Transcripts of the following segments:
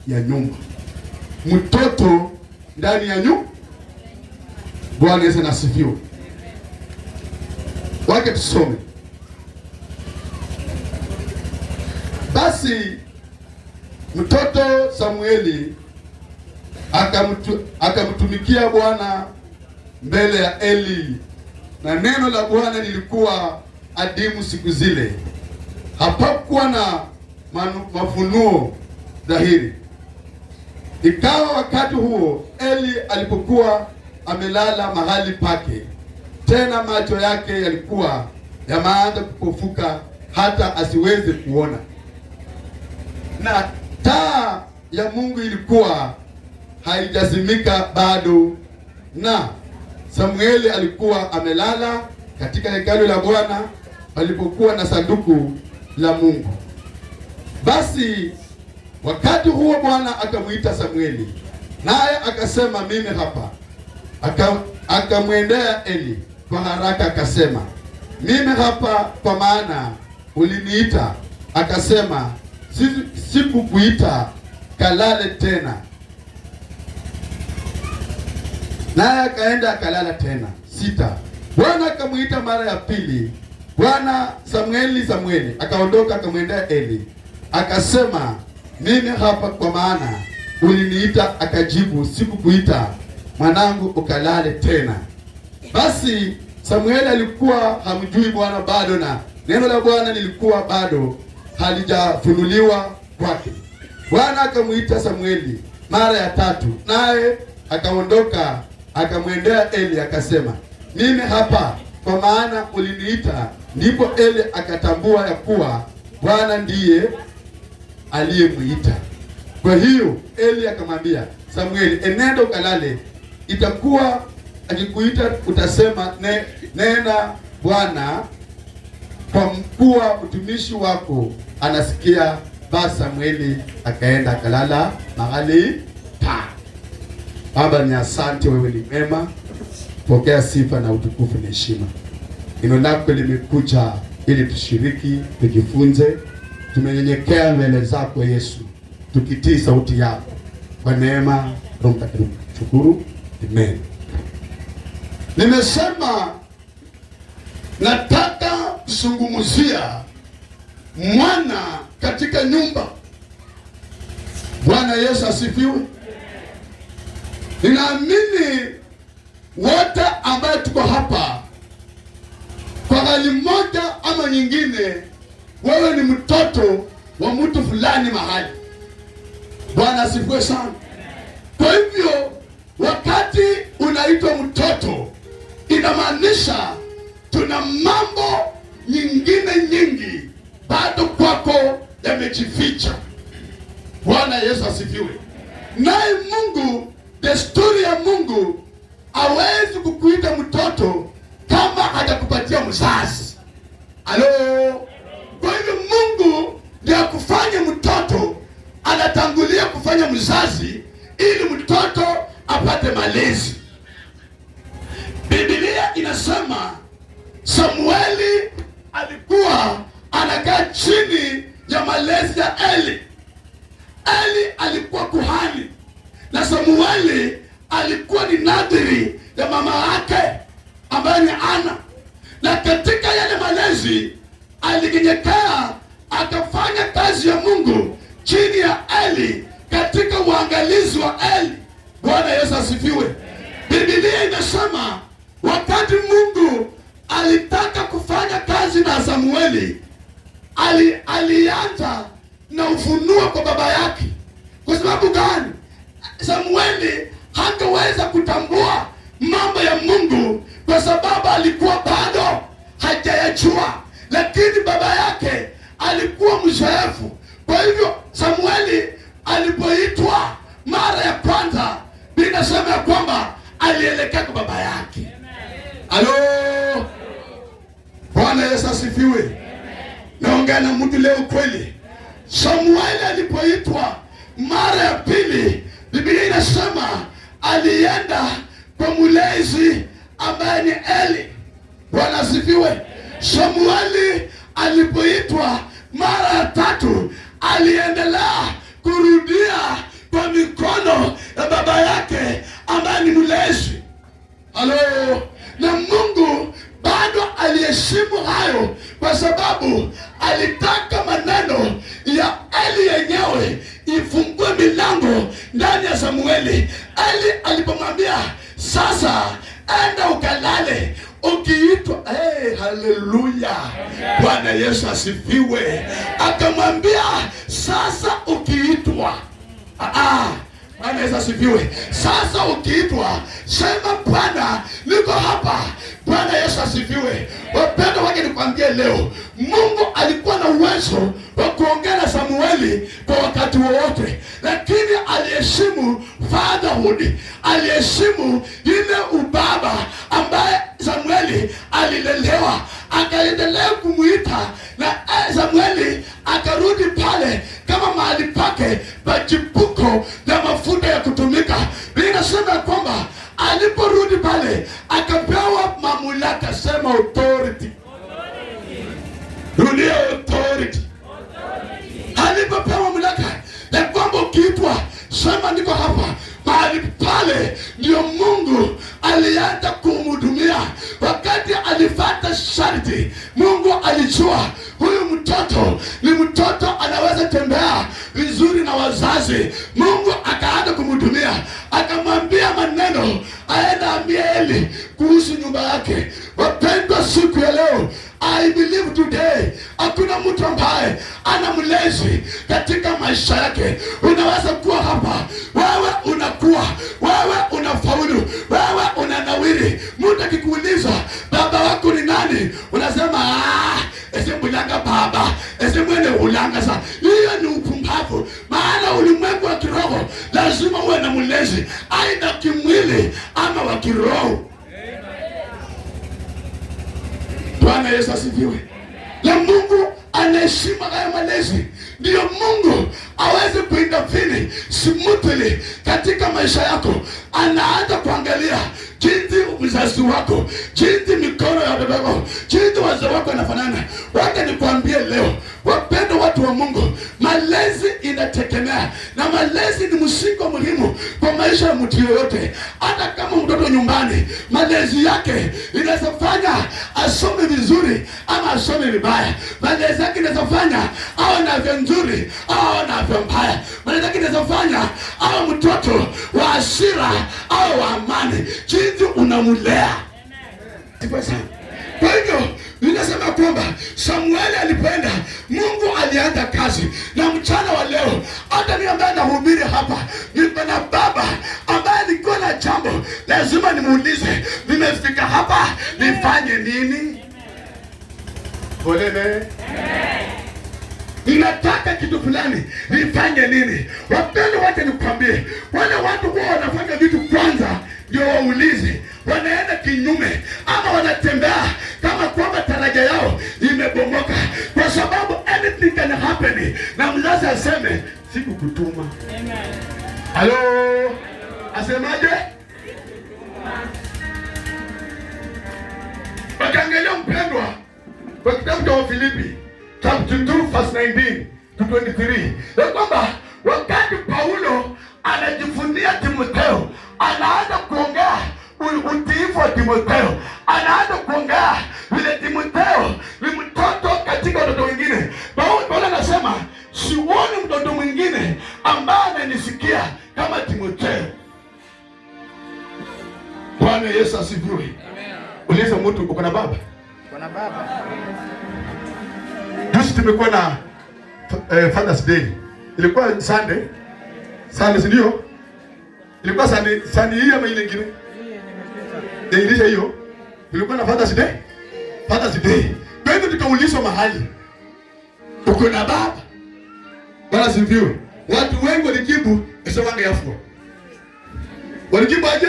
ya nyumba. Mtoto ndani ya nyumba. Bwana Yesu asifiwe. Wake tusome. Basi mtoto Samueli akamtumikia Bwana mbele ya Eli, na neno la Bwana lilikuwa adimu siku zile. Hapakuwa na mafunuo dhahiri. Ikawa wakati huo Eli alipokuwa amelala mahali pake, tena macho yake yalikuwa yameanza kupofuka hata asiweze kuona, na taa ya Mungu ilikuwa haijazimika bado, na Samueli alikuwa amelala katika hekalu la Bwana palipokuwa na sanduku la Mungu. Basi wakati huo Bwana akamuita Samueli, naye akasema, mimi hapa. Akamwendea Eli kwa haraka akasema, mimi hapa, kwa maana uliniita. Akasema, sikukuita, kalale tena. Naye akaenda akalala tena. 6. Bwana akamuita mara ya pili, Bwana, Samueli, Samueli. Akaondoka akamwendea Eli akasema, mimi hapa, kwa maana uliniita. Akajibu, sikukuita, mwanangu, ukalale tena. Basi Samueli alikuwa hamjui Bwana bado, na neno la Bwana lilikuwa bado halijafunuliwa kwake. Bwana akamuita Samueli mara ya 3, naye akaondoka akamwendea Eli akasema, mimi hapa, kwa maana uliniita. Ndipo Eli akatambua ya kuwa Bwana ndiye aliyemuita. Kwa hiyo Eli akamwambia Samueli, enenda ukalale, itakuwa akikuita utasema, nena Bwana, kwa kuwa mtumishi wako anasikia. Basi Samueli akaenda akalala mahali pa. Baba, ni asante, wewe ni mema. Pokea sifa na utukufu na heshima. Neno lako limekuja ili tushiriki, tujifunze. Tumenyenyekea mbele zako Yesu, tukitii sauti yako. Kwa neema Roho Mtakatifu shukuru. Amen. Nimesema nataka kuzungumzia mwana katika nyumba. Bwana Yesu asifiwe. Ninaamini wote ambao tuko hapa kwa hali moja ama nyingine, wewe ni mtoto wa mtu fulani mahali. Bwana asifiwe sana. Kwa hivyo wakati unaitwa mtoto, inamaanisha tuna mambo nyingi bado kwako yamejificha. Bwana Yesu asifiwe. Naye Mungu, desturi ya Mungu, hawezi kukuita mtoto kama hajakupatia mzazi. Halo. Kwa hivyo Mungu ndiye akufanye mtoto, anatangulia kufanya mzazi ili mtoto apate malezi. Biblia inasema Samueli alikuwa anakaa chini ya malezi ya Eli. Eli alikuwa kuhani na Samueli alikuwa ni nadhiri ya mama yake ambaye ni Ana. Na katika yale malezi alinyenyekea, akafanya kazi ya Mungu chini ya Eli, katika uangalizi wa Eli. Bwana Yesu asifiwe. Biblia inasema wakati Mungu alitaka kufanya kazi na Samueli, alianza na ufunuo kwa baba yake. Kwa sababu gani? Samueli hangeweza kutambua mambo ya Mungu kwa sababu alikuwa bado hajayajua, lakini baba yake alikuwa mzoefu. Kwa hivyo Samueli alipoitwa mara ya kwanza, binasema ya kwamba alielekea kwa baba yake. Halo. Bwana Yesu asifiwe. Naongea na mtu leo kweli. Samueli alipoitwa mara ya pili, Biblia inasema alienda kwa mulezi ambaye ni Eli. Bwana asifiwe. Samueli alipoitwa mara ya tatu, aliendelea kurudia milango ndani ya Samueli. Eli alipomwambia sasa enda ukalale ukiitwa, haleluya, Bwana Yesu asifiwe. Akamwambia sasa ukiitwa, Bwana Yesu asifiwe. Sasa ukiitwa sema Bwana niko hapa. Bwana Yesu asifiwe. Wapendwa wake, nikwambie leo, Mungu alikuwa na uwezo wa kuongea na Samueli kwa wakati wowote, lakini aliheshimu fatherhood, aliheshimu ile ubaba ambaye Samueli alilelewa, akaendelea kumuita, na Samueli akarudi pale kama mahali pake pa chipuko na mafuta ya kutumika. Ninasema kwamba aliporudi pale akapewa mamlaka, sema authority. Dunia authority. Alipopewa mamlaka ya kwamba ukiitwa sema niko hapa, mahali pale ndio Mungu alianza kumhudumia. Wakati alifuata sharti, Mungu alijua huyu mtoto ni mtoto anaweza tembea vizuri na wazazi. Mungu akaanza kumhudumia, akamwambia maneno aenda ambie Eli kuhusu nyumba yake. Wapendwa, siku ya leo, I believe today, hakuna mtu ambaye ana mlezi katika maisha yake. Unaweza kuwa hapa, wewe unakuwa, wewe unafaulu, wewe unanawiri. Mtu akikuuliza baba wako ni nani, unasema esemulanga baba, esemwene ulanga. Sa hiyo ni upumbavu, maana ulimwengu wa kiroho lazima uwe na mlezi, aidha kimwili ama wa kiroho. Bwana Yesu asifiwe. Na Mungu anaheshima haya malezi. Ndiyo Mungu aweze kuintervene smoothly katika maisha yako. Anaanza kuangalia jinsi mzazi wako, jinsi mikono ya baba wako, jinsi wazee wako wanafanana. Wacha nikwambie leo, wapendwa watu wa Mungu, malezi inategemea, na malezi ni msingi muhimu kwa maisha ya mtu yoyote. Hata kama mtoto nyumbani, malezi yake inawezafanya asome vizuri ama asome vibaya. Malezi yake inawezafanya awe na afya nzuri au na afya mbaya. Malezi yake inawezafanya awe mtoto wa hasira au wa amani, jinsi unamulea. Kwa hivyo ninasema kwamba Samueli alipoenda, Mungu alianza kazi. Na mchana wa leo, hata mimi ambaye nahubiri hapa, niko na baba ambaye alikuwa na jambo lazima nimuulize, nimefika hapa nifanye nini? Polele. Ninataka kitu fulani, nifanye nini? Wapendwa, wacha nikwambie, wale watu huwa wanafanya vitu kwanza ndio waulize, wanaenda kinyume ama wanatembea kama kwamba taraja yao imebomoka, kwa sababu anything can happen. Na mzazi aseme sikukutuma. Amen. Hello. Asemaje? Wakangalia mpendwa, kwa kitabu cha Filipi chapter 2 verse 19 to 23, ya kwamba wakati Paulo anajifunia Timotheo, anaanza kuongea utiifu wa Timotheo, anaanza kuongea vile Timotheo ni mtoto katika watoto wengine. Paulo anasema sioni mtoto mwingine ambaye ananisikia kama Timotheo. Bwana Yesu asifiwe. Amen. Uliza mtu, uko na baba? Uko na baba? Juzi tumekuwa na Father's Day. Ilikuwa Sunday, ndio? Ilikuwa Sunday hii ama ile nyingine? Ile hiyo. Ilikuwa na Father's Day. Kwa hivyo tukaulizwa mahali, uko na baba? Bwana asifiwe. Watu wengi walijibu esewange yafu. Walijibu aje?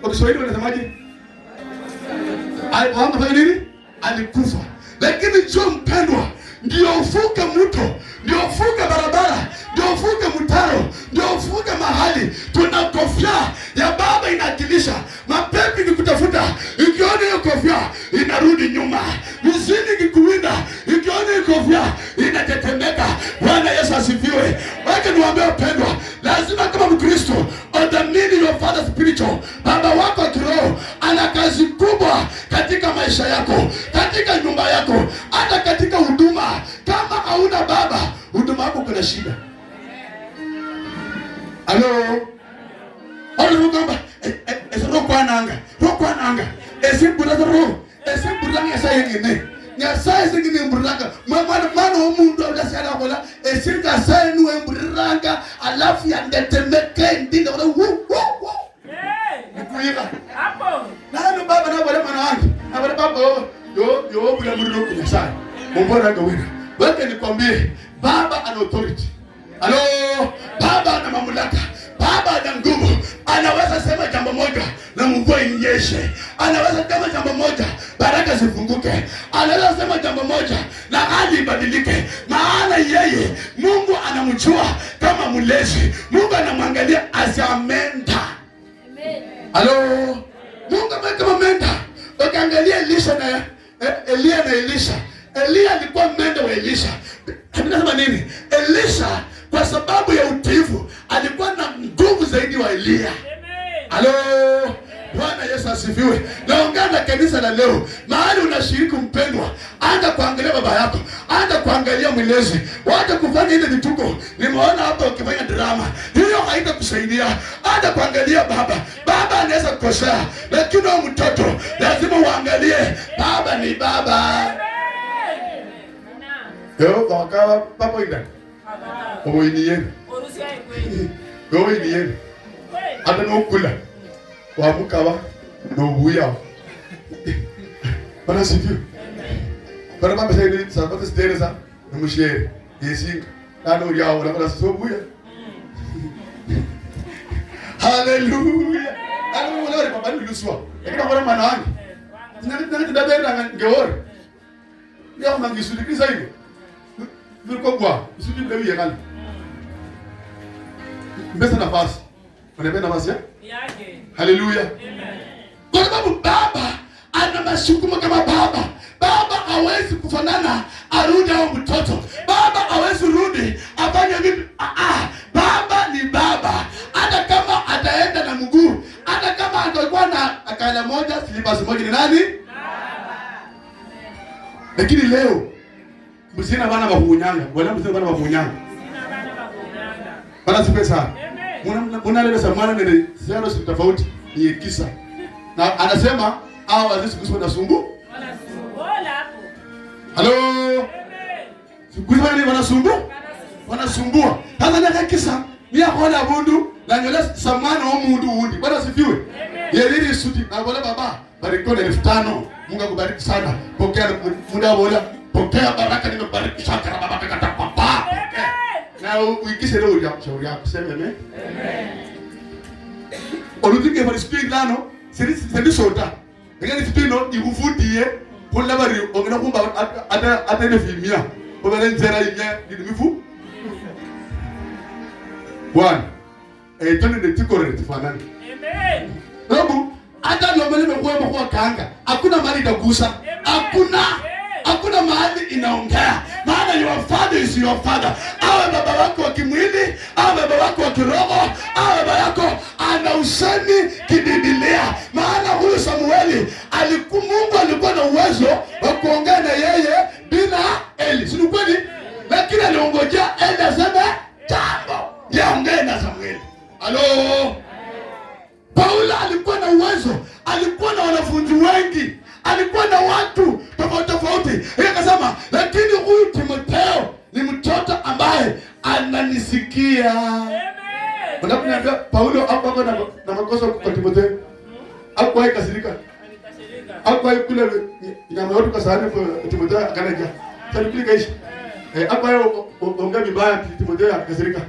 Kwa Kiswahili wanasemaje? Alifanya nini? Alikufa. Lakini sio mpendwa, ndio ufuke mto, ndio ufuke barabara, ndio ufuke mtaro, ndio ufuke mahali. Tuna kofia ya baba inakilisha. Mapepo nikutafuta, ikiona hiyo kofia inarudi nyuma. Mizini kikuwinda, ikiona hiyo kofia inatetemeka. Bwana Yesu asifiwe. Wacha niwaambie wapendwa, lazima kama Mkristo udhamini your father spiritual. Baba wako wa kiroho ana kazi kubwa katika maisha yako, katika nyumba yako, hata katika huduma. Kama hauna baba, huduma yako na shida. Halo. Halo kwamba roho ananga. Buranga sa yengine. Nya sa yengine buranga. Mama omuntu udasiana kola esinga sa enu buranga alafu ya ndetemeke ndinde kola nikuiga. Hapo. Nani baba na wale mana wangu. Na wale baba yo bila muriro kunyasa. Mbona ngawena. Wewe nikwambie baba ana authority. Halo, baba ana mamlaka. Baba ana nguvu. Anaweza sema jambo moja na mvua inyeshe. Anaweza sema jambo moja baraka zifunguke. Anaweza sema jambo moja na hali ibadilike. Maana yeye Mungu anamjua kama mlezi. Mungu anamwangalia as a mentor. Amen. Halo, Mungu kama mentor. Ukiangalia Elisha na Elia na Elisha. Elia alikuwa mentor wa Elisha. Tunasema nini? Elisha kwa sababu ya utiifu alikuwa na nguvu zaidi wa Elia. Halo, Bwana Yesu asifiwe. Naongea na kanisa la leo. Mahali unashiriki mpendwa, anza kuangalia baba yako, anza kuangalia mlezi. Wacha kufanya ile vituko. Nimeona hapa ukifanya drama. Hiyo haitakusaidia. Anza kuangalia baba. Baba anaweza kukosea, lakini huyo mtoto lazima uangalie baba ni baba. Yo, wakawa papo ida. Oiniye. Oiniye. Hata nokula. Wamukawa no buya. Bana sifiwe. Bana mama sasa sabata stereza na mushere. Yesi nano yao na bana so buya. Hallelujah. Alo wala baba ni luswa. Ekita kwa mana wangu. Nani ndabera ngewori. Ndio mangisudikisa hiyo. Niko kwa, usudi mlewi yakali. Mbesa nafasi. Unapenda nafasi ya? Yake. Haleluya. Amen. Kwa sababu baba ana masukumo kama baba. Baba hawezi kufanana arudi au mtoto. Baba hawezi rudi afanye vipi? Baba ni baba. Hata kama ataenda na mguu, hata kama atakuwa na akala moja, slippers moja ni nani? Baba. Lakini leo msina bana bakunyanga, wala msina bana bakunyanga. Msina bana bakunyanga. Bana sipe sana. Muna lele samana nene sero si tofauti ni kisa. Na anasema hao wazishi kusema na sumbu. Wanasumbua hapo. Halo. Kusema ni wanasumbu? Wanasumbua. Sasa naka kisa ni akona bundu na nyola samana wa mundu undi. Bana sifiwe. Yelili suti na wala baba barikoni 5000. Mungu akubariki sana. Pokea muda wala. Pokea baraka nimebariki shaka na baba kata papa. Na uikise leo ya shauri yako sema amen. Amen. Olutike for speak lano, sisi sota. Ngani spino ikufutie pola bari ongena kumba ata ile filmia. Obele nzera inya ndimifu. Bwana. Tone de tikore tifanani. Amen. Babu, hata lomele mekuwa kanga. Hakuna mali itagusa. Hakuna mahali inaongea. Maana your father is your father. Awe baba wako wa kimwili, awe baba wako wa kiroho, awe baba yako ana usemi kibibilia. Maana huyu Samueli Mungu alikuwa na uwezo wa kuongea na yeye bila Eli. Si kweli? Lakini aliongojea Eli aseme jambo. Yaongee na Samueli. Halo. Paulo alikuwa na uwezo, alikuwa na wanafunzi wengi. Alikuwa na watu tofauti. Yeye akasema, lakini huyu Timotheo ni mtoto ambaye ananisikia. Amen. Unaponiambia Paulo hapo na makosa kwa Timotheo. Hakuwahi kasirika. Hakuwahi kula nyama yote kwa sababu kwa Timotheo akanaja. Sasa kile kaishi. Hakuwahi ongea vibaya Timotheo akasirika.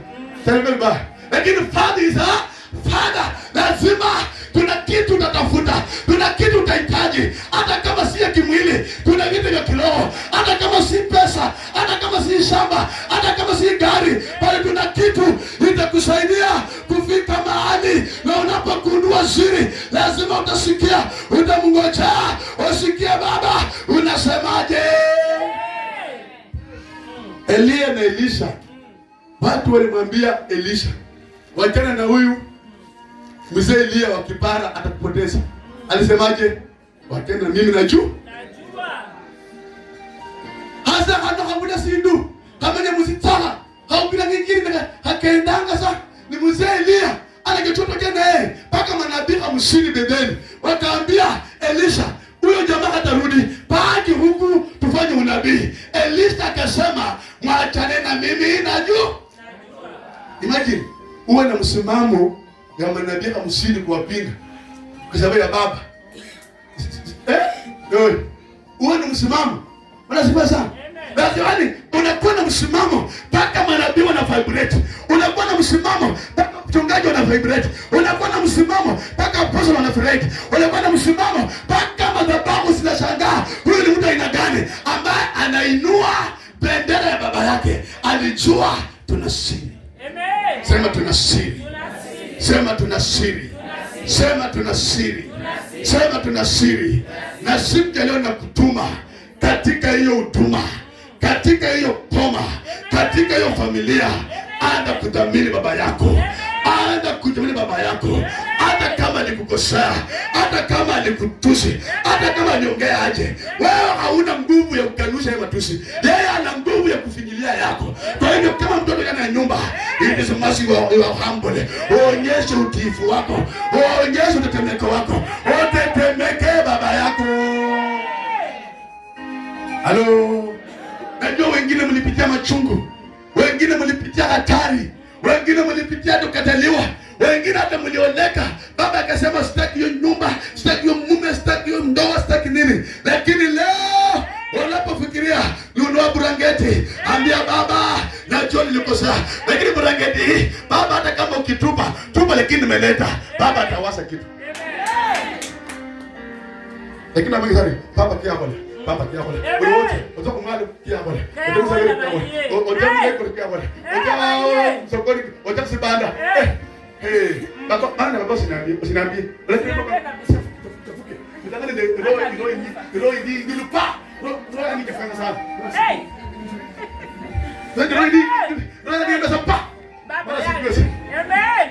Sasa vibaya. Lakini father is a father. Lazima tuna kitu utatafuta, tuna kitu utahitaji, hata kama si ya kimwili, tuna vitu vya kiroho, hata kama si pesa, hata kama si shamba, hata kama si gari, bali tuna kitu itakusaidia kufika mahali. Na unapokundua siri, lazima utasikia, utamngojea, usikie baba, unasemaje? Elia na Elisha, watu walimwambia Elisha, wachana na huyu mzee Elia wa kipara atakupoteza. Alisemaje? Wakena mimi najua. Hasa hata kamuda sindu. Kama ni msitaka. Kaubira nyingine akaendanga sasa ni mzee Elia anakichoto tena mpaka manabii hamsini bebeni. Wakaambia Elisha, huyo jamaa hatarudi, baki huku tufanye unabii. Elisha akasema, mwachane na mimi najua. Imagine uwe na msimamo ya manabii hamsini kuwapinga kwa sababu ya baba. Uwe na msimamo. Unasifa sana. Yaani unakuwa na msimamo mpaka manabii wana vibrate. Unakuwa na msimamo mpaka mchungaji wana vibrate. Unakuwa na msimamo mpaka apostle wana vibrate. Unakuwa na msimamo mpaka madhabahu zinashangaa. Huyu ni mtu aina gani ambaye anainua bendera ya baba yake? Alijua tuna siri. Amen. Sema tuna siri. Sema tuna siri. Sema tuna siri. Sema tuna siri. Na siku leo nakutuma katika hiyo huduma, katika hiyo poma, katika hiyo familia. Anza kudhamini baba yako. Anza kudhamini baba yako. Hata kama alikukosea, hata kama alikutusi, hata kama aliongea aje, wewe hauna nguvu ya kukanusha hiyo matusi. Yeye ana nguvu ya kufinyilia yako. Kwa hivyo kama mtoto kana nyumba, it is mercy you are humble. Onyesha utiifu wako. Onyesha utetemeko wako. Utetemeke baba yako. Halo. Najua wengine mlipitia machungu. Wengine mlipitia hatari. Wengine mlipitia tukataliwa. Wengine hata mlioleka. Baba akasema sitaki hiyo nyumba, sitaki hiyo mume, sitaki hiyo ndoa, sitaki nini. Lakini leo unapofikiria nunua burangeti, ambia baba najua nilikosea. Lakini burangeti hii baba, hata kama ukitupa tupa, lakini nimeleta. Baba atawasa kitu. Lakini mimi sasa baba kia bwana. Baba kia bwana. Wewe wote unataka kumali kia bwana. Unataka kusema kia bwana. Unataka kia bwana. Unataka sokoni, unataka sibanda. Baba bana baba usiniambie. Lakini baba tafuke. Unataka ni roho hii nilupa. Roho ni kafanya sana. Roho ni ndio pa. Baba. Amen.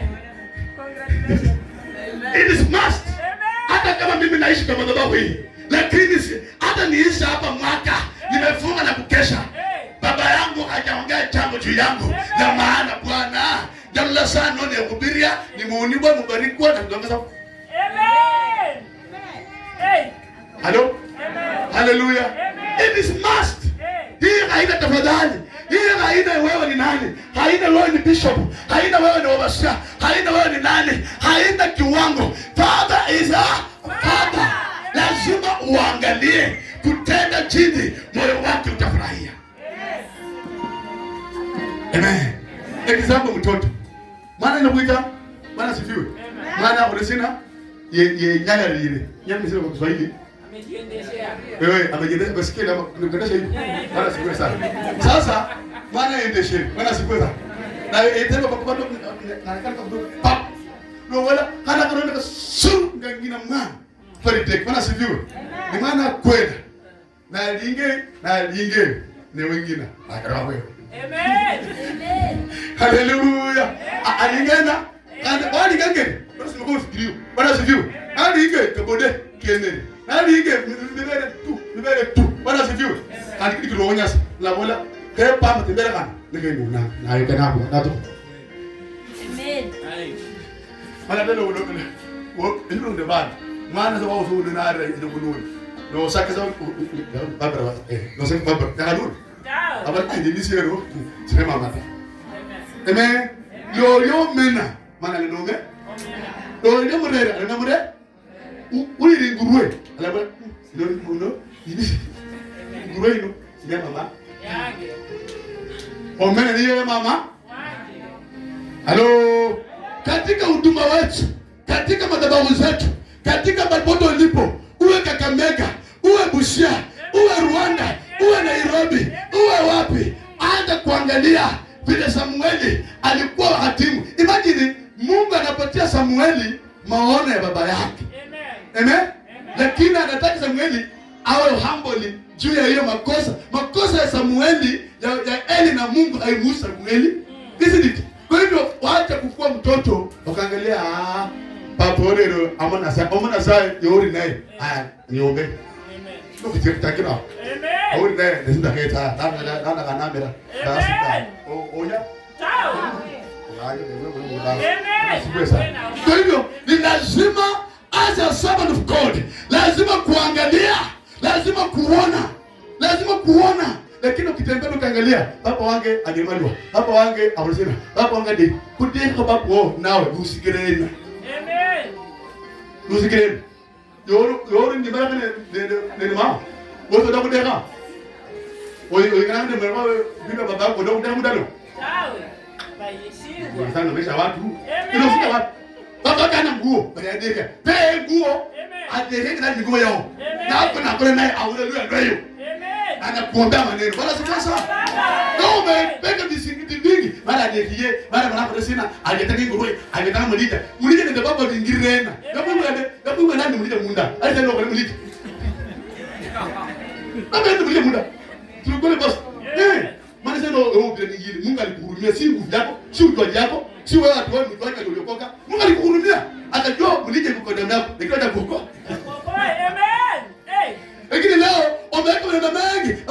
Congratulations. It is must. Hata kama mimi naishi kama madhabahu hii, lakini hata niisha hapa mwaka nimefunga na kukesha, baba yangu hajaongea jambo juu yangu. Na maana Bwana jamla sana ni kuhubiria, ni muunibwa mubarikwa na kuongeza. Amen. Hey. Hello. Amen. Hallelujah. It is must. Hii haina tafadhali. Hii haina wewe ni nani. Haina wewe ni bishop. Haina wewe ni overseer. Haina wewe ni nani. Haina kiwango. Father is a father. Lazima uangalie kutenda chini, moyo wake utafurahia. Amen. Example mtoto. Maana inakuita, maana sifiwe. Maana unasina ye nyanya lile. Nyanya sio kwa Kiswahili. Amejiendeshea. Wewe amejiendesha basikeli ama kuendesha hivi. Maana sifiwe sana. Sasa maana endeshe. Maana sifiwe sana. Na itendo kwa sababu na kama pap. No wala hana kuna ndo suru ngina mwana. Pale tek maana sifiwe. Ni maana kwenda. Na linge ni wengine. Akarawa wewe. Amen. Amen. Hallelujah. Alingena. Bali gangere. Basi mko fikirio. Bwana sifiwe. Alinge kabode kieneni. Alinge nibere tu. Bwana sifiwe. Alikiri kironya la bola. Kepa mtembele kana. Ngeni na yuko napo. Nato. Amen. Mala delo wodo. Wo ndo ndo bad. Maana sababu uso ndo nare ndo kununi. No sakaza baba no sema baba. Naluru. Abati nilisero sema mata. Amen. Yo mena mana le nonge. Yo murera na mure. Uri nguruwe. Alaba no ini. Nguruwe no sema mama. Yange. Omena ni mama. Halo. Katika huduma wetu, katika madhabahu zetu, katika maboto ulipo, uwe Kakamega, uwe Busia, uwe Rwanda, uwe Nairobi, uwe wapi, anza kuangalia vile Samueli alikuwa hatimu. Imagine Mungu anapatia Samueli maono ya baba yake. Amen. Lakini anataka Samueli awe humble juu ya hiyo makosa. Makosa ya Samueli ya Eli na Mungu haimuhusu Samueli. Isn't it? Kwa hivyo waacha kukua mtoto ukaangalia paporero amana sa yori naye. Niombe. Amen. Ndio kitakira. Amen. Au ne ndio keta. Dana kanamera. Basi. Onya. Sawa. Kwa hivyo ni lazima as a servant of God, lazima kuangalia, lazima kuona. Lakini ukitembea ukaangalia, hapa wange agemaliwa, hapa wange abusema, hapa wange de kudeka bapo nawe usikireni. Amen. Usikireni. Yoro ni mara ne mama. Wote ndio kudeka. Oyo ngana ndio mama bibi baba ko ndio kudeka mudano. Sawa. Bayeshirwa. Sana mesha watu. Ndio fika watu. Baba kana nguo, bayadeka. Pe nguo. Adehe na nguo yao. Na hapo na kule naye haleluya ndio hiyo. Anakuombea maneno. Bwana sikia sawa. Na umepeka visingiti vingi. Mara ndiye, mara mwanako sina, agetaka nguruwe, agetaka mulita. Mulita ndio baba ngirena. Napo nani mulita munda. Acha ndio kwa mulita. Baba ndio mulita munda. Tukole boss. Maana sasa ndio bila nyingine. Mungu alikuhurumia, si nguvu yako, si ujuaji yako, si wewe watu wao mtu wake aliokoka. Mungu alikuhurumia. Atajua mulita kwa damu yako. Nikiwa kuokoa. Amen. Lakini leo umeweka maneno mengi.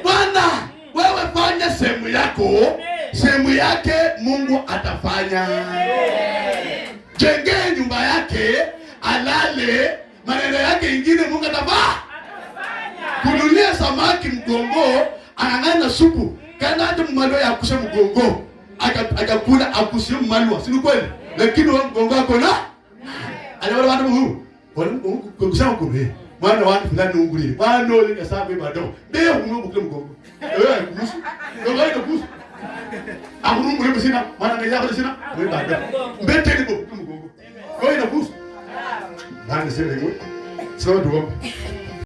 Bwana, wewe fanya sehemu yako. Sehemu yake Mungu atafanya. Jengee nyumba yake, alale, maneno yake ingine Mungu atafanya. Kunulia samaki mgongo, anang'ana supu. Kana hata mmalwa ya kusha mgongo. Akakula akusi mmalwa. Si kweli? Lakini wewe mgongo wako na alibara watu huu. Kwa kusema kumbe mwana wangu fulani ungulile bwana ole kasabe bado ndio mungu mgongo wewe kuhusu ndio kuhusu amungu leo sina mwana ngaja hapo sina wewe bado mbete ni mgongo wewe kuhusu nani sema hiyo sio ndio